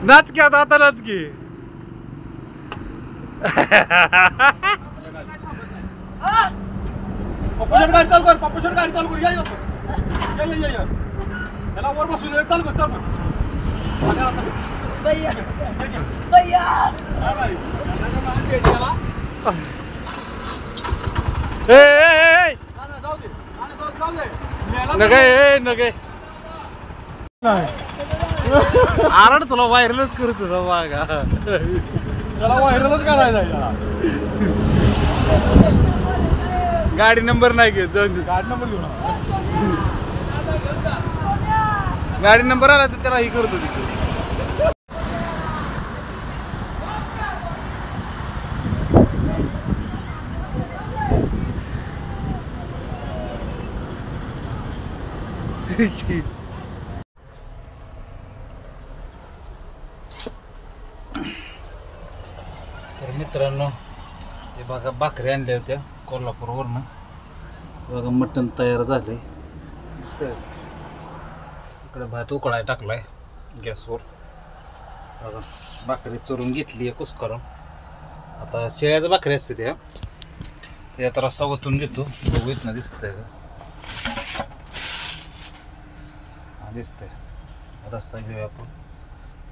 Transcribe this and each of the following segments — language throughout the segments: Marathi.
नाच की आता नाच की. पप्पूशन गाडी चालू कर, पप्पूशन गाडी चालू कर. या त्याला वर बसून चालू कर, चालू कर. भैया भैया नगे आरड तुला व्हायरलच करत होता बघा. त्याला व्हायरलच करायचा. गाडी नंबर नाही घेत, जाऊन दे. गाडी नंबर घेऊन गाडी नंबर आला तर त्याला ही करत होती. तर मित्रांनो हे बघा भाकरी आणल्या होत्या कोल्हापूरवरनं. बघा मटण तयार झाले. इकडे भात उकळाय टाकलाय गॅसवर. बघा भाकरी चोरून घेतली आहे कुस्करून. आता शेळ्याच्या भाकरी असते त्या, ते आता रस्सा ओतून घेतो. बघू इथनं दिसतंय का, दिसतंय. रस्सा घेऊया आपण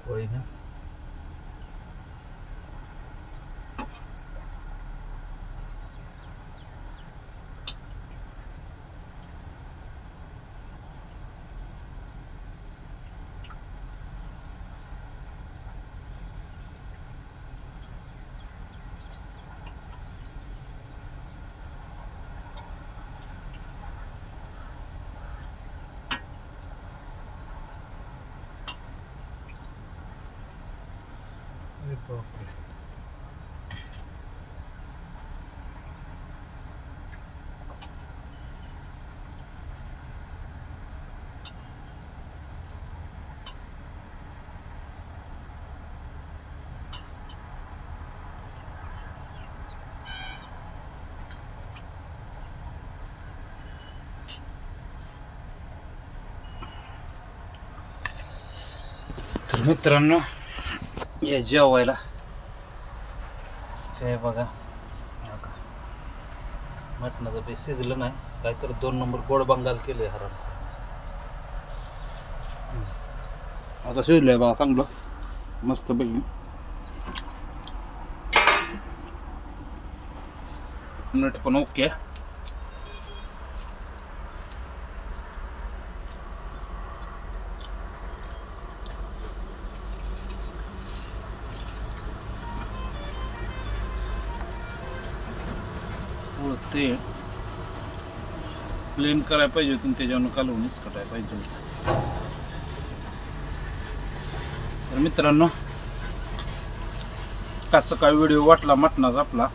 पोळीनं. तर मित्रांनो या जेवायला ते बघा मटणाचं बी शिजलं नाही, काहीतरी 2 नंबर गोड बंगाल केले हरण. आता शिजलंय बघा चांगलं मस्त पैकी. मीठ पण ओके. ते प्लेन करायला पाहिजे होतं, त्याच्यावरून कालवणीच कटायला पाहिजे होतं. तर मित्रांनो कसा काय व्हिडिओ वाटला मटणाचा आपला,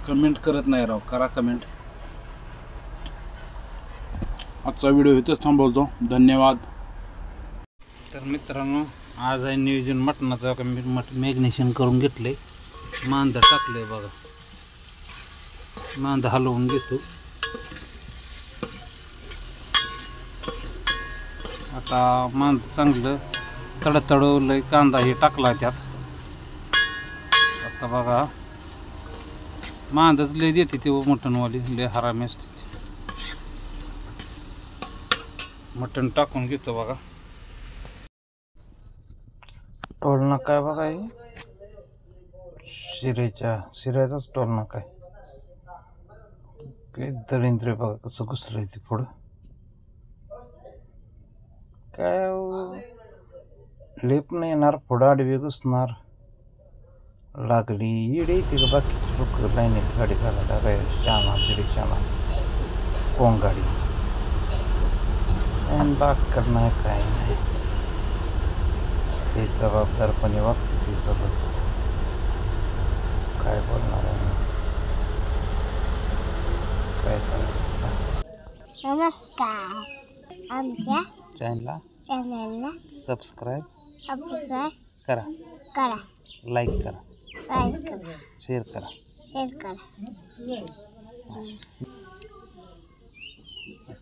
कमेंट करत नाही राव, करा कमेंट. आजचा व्हिडिओ इथेच थांबवतो. धन्यवाद. तर मित्रांनो आज आहे नियोजन मटणाचं. मॅग्नेशन करून घेतले, मांदा टाकले बघा. मांदा हलवून घेतो. आता मांदा चांगलं तडतडवलंय, कांदा हे टाकला त्यात. आता बघा मांदाच लय देते ते मटणवाली, लय हरामी असते. मटण टाकून घेतो बघा. टोल नाका आहे बघा, शिऱ्याचाच टोल नाका आहे. काय दळिंद्र बघा कसं घुसलंय ते पुढं. काय लेप नाही येणार, पुढं आडवी घुसणार. लागली इडे येते का बाकी लोक लाईनीत गाडी घालायला. काय शाना तिडे शाना कोण गाडी बाकर नाही काय नाही. ते जबाबदारपणे वागते ती सर्वच. काय बोलणार आहे काय चाललं. नमस्कार, आमच्या चॅनलला सबस्क्राईब करा, लाईक करा, शेअर करा.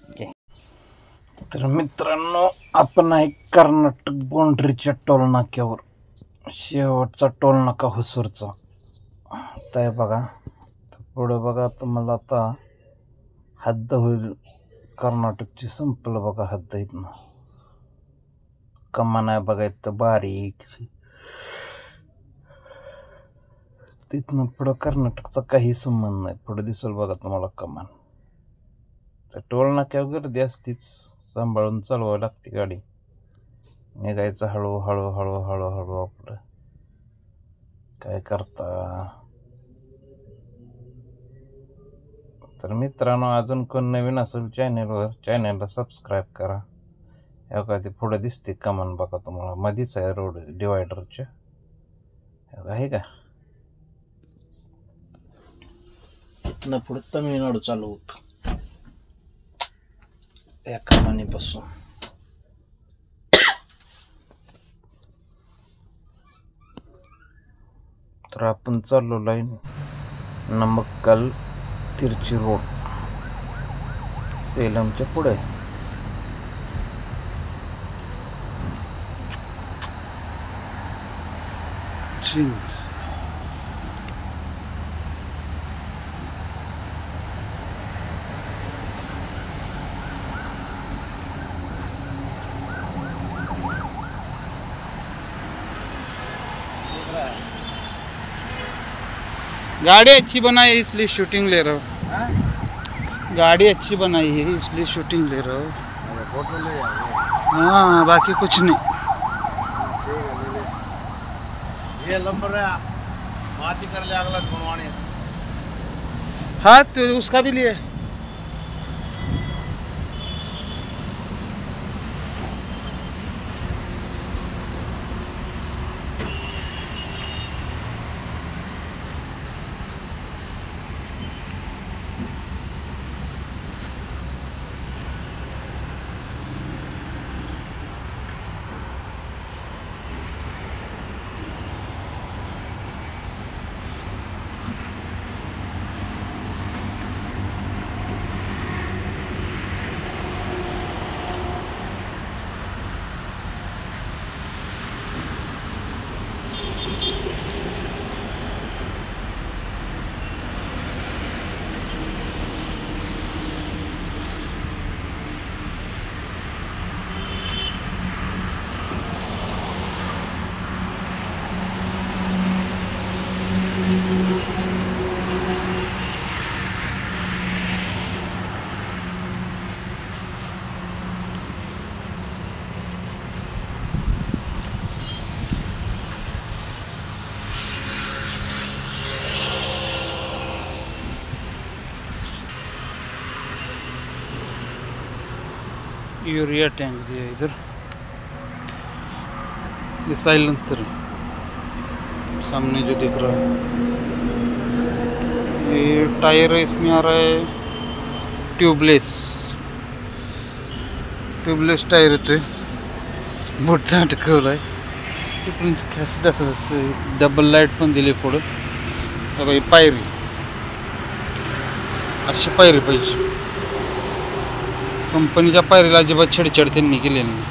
ओके. तर मित्रांनो, आपण आहे कर्नाटक बाउंड्रीच्या टोल नाक्यावर, शेवटचा टोल नाका हुसूरचा. तर बघा, तर पुढं बघा तुम्हाला आता हद्द होईल कर्नाटकची, संपलं बघा हद्द. इथनं कमान आहे बघा, इथं बारीक. तिथनं पुढं कर्नाटकचा काही संबंध नाही. पुढं दिसेल बघा तुम्हाला कमान. तर टोल नाक्यावर गर्दी असतीच, सांभाळून चालवावी लागते गाडी. निघायचं हळूहळू हळूहळू हळू आपलं. काय करता. तर मित्रांनो, अजून कोण नवीन असेल चॅनलवर, चॅनलला सबस्क्राईब करा. का ते पुढं दिसते कमान बघा तुम्हाला, मधीच आहे रोड डिवायडरच्या. आहे का, इथनं पुढे तमिळनाडू चालू होत या कमानीपासून. तर आपण चाललो आहे नमक्कल तिरची रोड, सेलमच्या पुढे. गाड़ी अच्छी बनाई है इसलिए शूटिंग ले रहा हूँ. गाड़ी अच्छी बनाई है इसलिए शूटिंग ले रहा हूँ. हाँ, बाकी कुछ नहीं. ये नंबर है, बात ही कर ले अगला बनवाने. हाँ, तो उसका भी लिए. यूरिया टैंक दिया इधर. ये साइलेंसर है सामने जो दिख रहा है. ये टायर है, इसमें आ रहा है ट्यूबलेस टायर येतोय. मोठा अटकवला आहे तिकडून खास. तसं डबल लाईट पण दिली पुढं. बघा ही पायरी, अशी पायरी पाहिजे. कंपनीच्या पायरीला अजिबात छेडछाड त्यांनी केलेली नाही.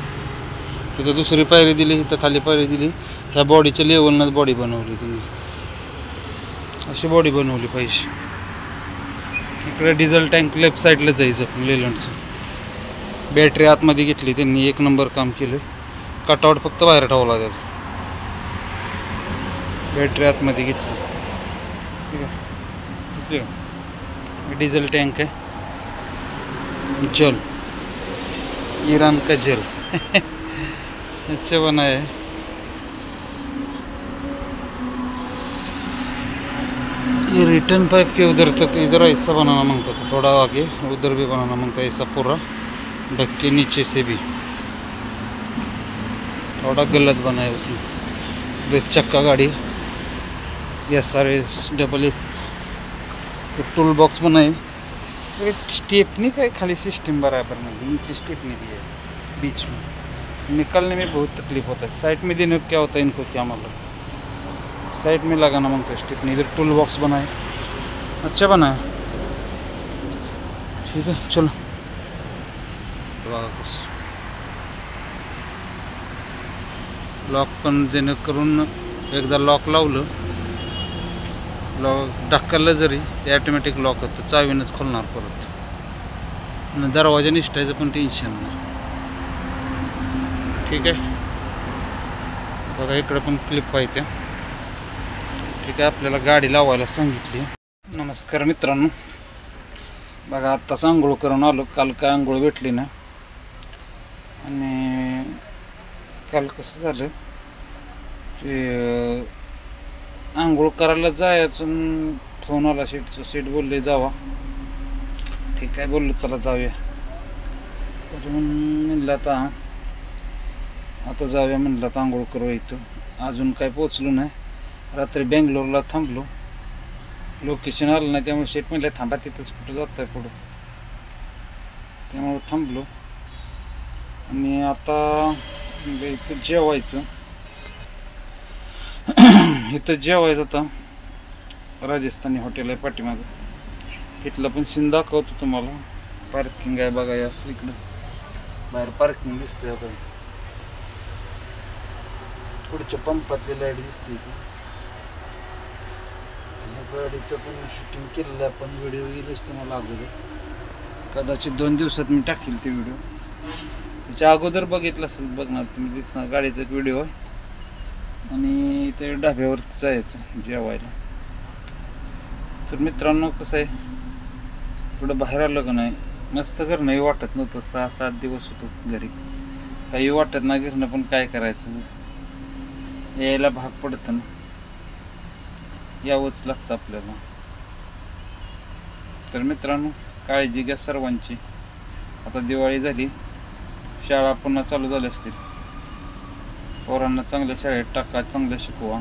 तिथं दुसरी पायरी दिली, इथं खाली पायरी दिली. ह्या बॉडीच्या लेवलनंच बॉडी बनवली त्यांनी. अशी बॉडी बनवली पाहिजे. इकडे डिझेल टँक लेफ्ट साईडला जायचं आपण लेलंडचं. बॅटरी आतमध्ये घेतली त्यांनी, एक नंबर काम केलं. कटआउट फक्त बाहेर ठेवला त्याचा. बॅटरी आतमध्ये घेतली. ठीक आहे, दिसली. डिझेल टँक आहे. जल, ईरान का जल. अच्छा बना है. ये रिटर्न पाइप के उधर तक, इधर ऐसा बनाना मांगता था, थोड़ा आगे उधर भी बनाना मांगता है. ऐसा पूरा ढक के नीचे से भी थोड़ा गलत बना है उसमें. 10 चक्का गाड़ी, ये सारे डबल एस टूल बॉक्स बनाए. स्टेपनी का खाली सिस्टम बराबर नहीं, नीचे स्टेपनी दी है बीच में. निकालने में बहुत तकलीफ होता है. साइड में देने को क्या होता है इनको क्या मालूम. साइड में लगाना मांगता है स्टेपनी. इधर टूल बॉक्स बनाए, अच्छा बना है. ठीक है, चलो. लॉक पण जेणेकरून एकदा लॉक लावलं, लॉक ढकललं जरी ते ॲटोमॅटिक लॉक होतं, चावीनंच खोलणार परत. आणि दरवाजा निष्ठायचं पण टेन्शन नाही. ठीक आहे. बघा इकडं पण क्लिप आहे त्या. ठीक आहे, आपल्याला गाडी लावायला सांगितली. नमस्कार मित्रांनो, बघा आत्ताच आंघोळ करून आलो. काल काय आंघोळ भेटली ना, आणि काल कसं झालं ते आंघोळ करायला जायचं, फोन आला सीट बोलले जावा. ठीक आहे, बोललो चला जाऊया. तर म्हणलं आता जाऊया, म्हणलं आता आंघोळ करू. इथं अजून काय पोचलो नाही. रात्री बेंगलोरला थांबलो, लोकेशन आलं नाही, त्यामुळे शेट म्हणलं थांबा तिथंच, कुठं जात आहे पुढं, त्यामुळं थांबलो. आणि आता इथं जेवायचं. इथं जेवायचं आता राजस्थानी हॉटेल आहे पाठीमागं, तिथलं पण सीन दाखवतो तुम्हाला. पार्किंग आहे बघा, असं इकडं बाहेर पार्किंग दिसतंय आता. पुढच्या पंपातली लाईट दिसते की. गाडीचं पण शूटिंग केलेलं आपण, व्हिडिओ येईलच तुम्हाला अगोदर. कदाचित 2 दिवसात मी टाकेल ते व्हिडिओ. त्याच्या अगोदर बघितलं असेल, बघणार तुम्ही, दिसणार गाडीचा एक व्हिडिओ आहे. आणि ते ढाब्यावरती जायचं जेवायला. तर मित्रांनो कसं आहे, थोडं बाहेर आलं का नाही मस्त घरनंही वाटत नव्हतं. 6-7 दिवस होतो घरी, काही वाटत नाही घरनं, पण काय करायचं, यायला भाग पडतं ना, यावंच लागतं आपल्याला. तर मित्रांनो काळजी घ्या सर्वांची. आता दिवाळी झाली, शाळा पुन्हा चालू झाल्या असतील. पोरांना चांगल्या शाळेत टाका, चांगलं शिकवा.